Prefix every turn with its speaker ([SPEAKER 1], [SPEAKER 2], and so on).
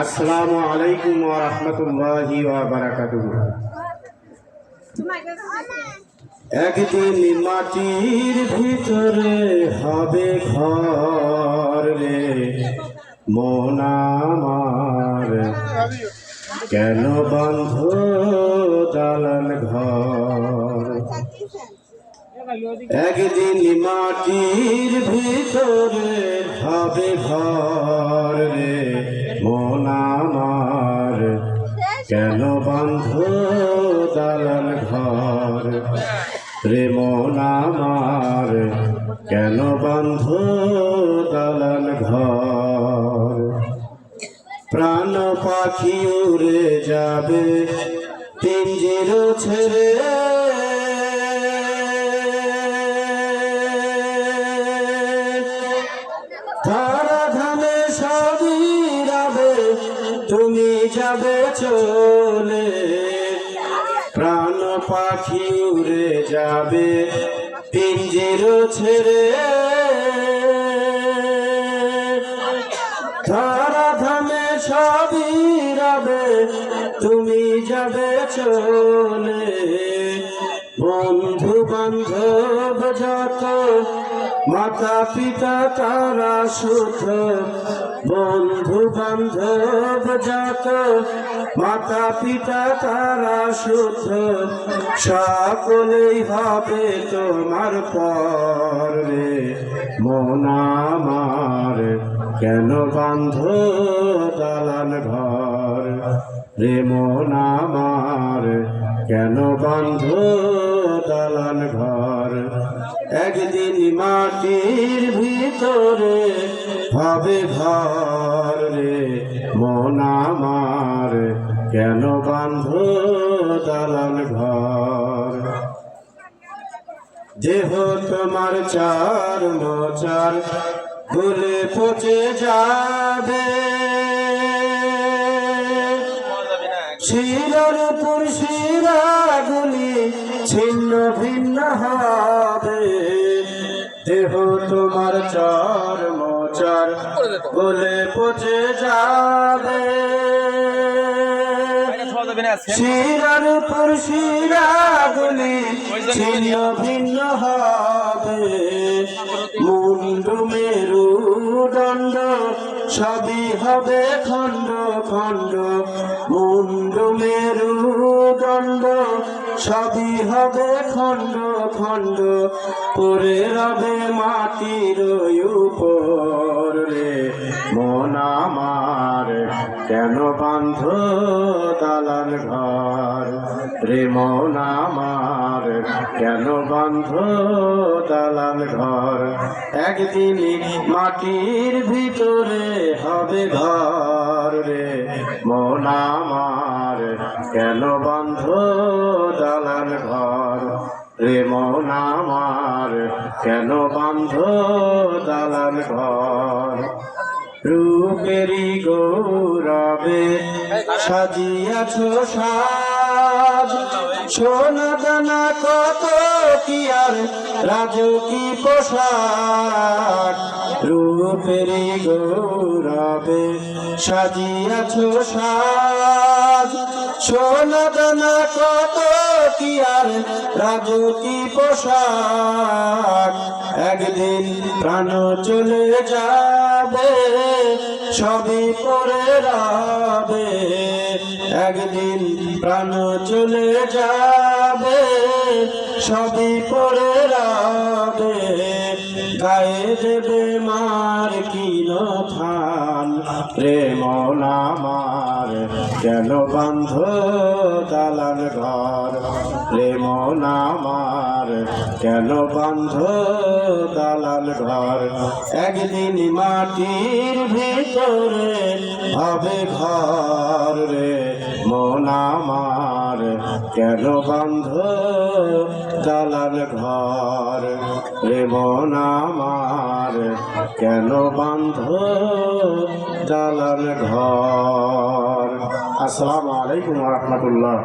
[SPEAKER 1] আসসালামু আলাইকুম ওয়া রাহমাতুল্লাহি ওয়া বারাকাতুহু। একদিন মাটির ভিতরে হবে ঘর রে মন আমার, কেন বন্ধ দালান ঘর। একদিন মাটির ভিতরে হবে ঘর রে মন আমার, কেন বন্ধ দালান ঘর রে মন আমার, কেন বন্ধ দালান ঘর। প্রাণ পাখি উড়ে যাবে পিঞ্জির ছেড়ে, তারা ধানে সবই রাবে তুমি যাবে চলে। প্রাণ পাখি উড়ে যাবে পিঞ্জির ছেড়ে, তারা ধানে সবই রাবে তুমি যাবে চলে। বন্ধু বান্ধব যত মাতা পিতা তারা শুদ্ধ, বন্ধু বান্ধব যত মাতা পিতা তারা শুদ্ধ, সকলেই হবে তোমার পর রে মন আমার, কেন বান্ধ দালান ঘর রে মন আমার, কেন বান্ধ দালান ঘর। একদিন মাটির ভিতরে হবে ঘর রে মন আমার, কেন বান্ধ দালান ঘর। দেহ তোমার চার মোচার গলে পচে যাবে, শিরার উপর শিরাগুলি ছিন্ন ভিন্ন হবে। দেহ তোমার চার মোচার গলে পচে যাবে, শিরার উপর শিরাগুলি ছিন্ন ভিন্ন হবে। মুন্ডু মেরুদণ্ড সবই হবে খণ্ড খণ্ড, মুন্ডু মেরুদণ্ড সবই হবে খণ্ড খণ্ড। পরে রবে মাটির উপর রে মন আমার, কেন বান্ধ দালান ঘর রে মন আমার, কেন বান্ধ দালান ঘর। একদিন মাটির ভিতরে হবে ঘর রে মন আমার, কেন বান্ধ দালান ঘর রে মন আমার, কেন বান্ধ দালান ঘর। রূপেরি গৌরবে সাজিয়াছ সাজ, সোনা দানা কত কি আর রাজকী পোশাক। রূপেরি গৌরবে সাজিয়াছ সাজ, সোনা দানা কত কি আর রাজকী পোশাক। একদিন প্রাণ চলে যাবে সবই পরে রবে, একদিন প্রাণ চলে যাবে সবই পরে রবে। গায়ে দেবে মার কিন থান রে মন আমার, কেন বান্ধ দালান ঘর রে মন আমার, কেন বান্ধ দালান ঘর। একদিন মাটির ভিতরে হবে ঘর রে মন আমার, কেন বান্ধ দালান ঘর রে মন আমার, কেন বান্ধ দালান ঘর। আসসালামু আলাইকুম ওয়া রাহমাতুল্লাহ।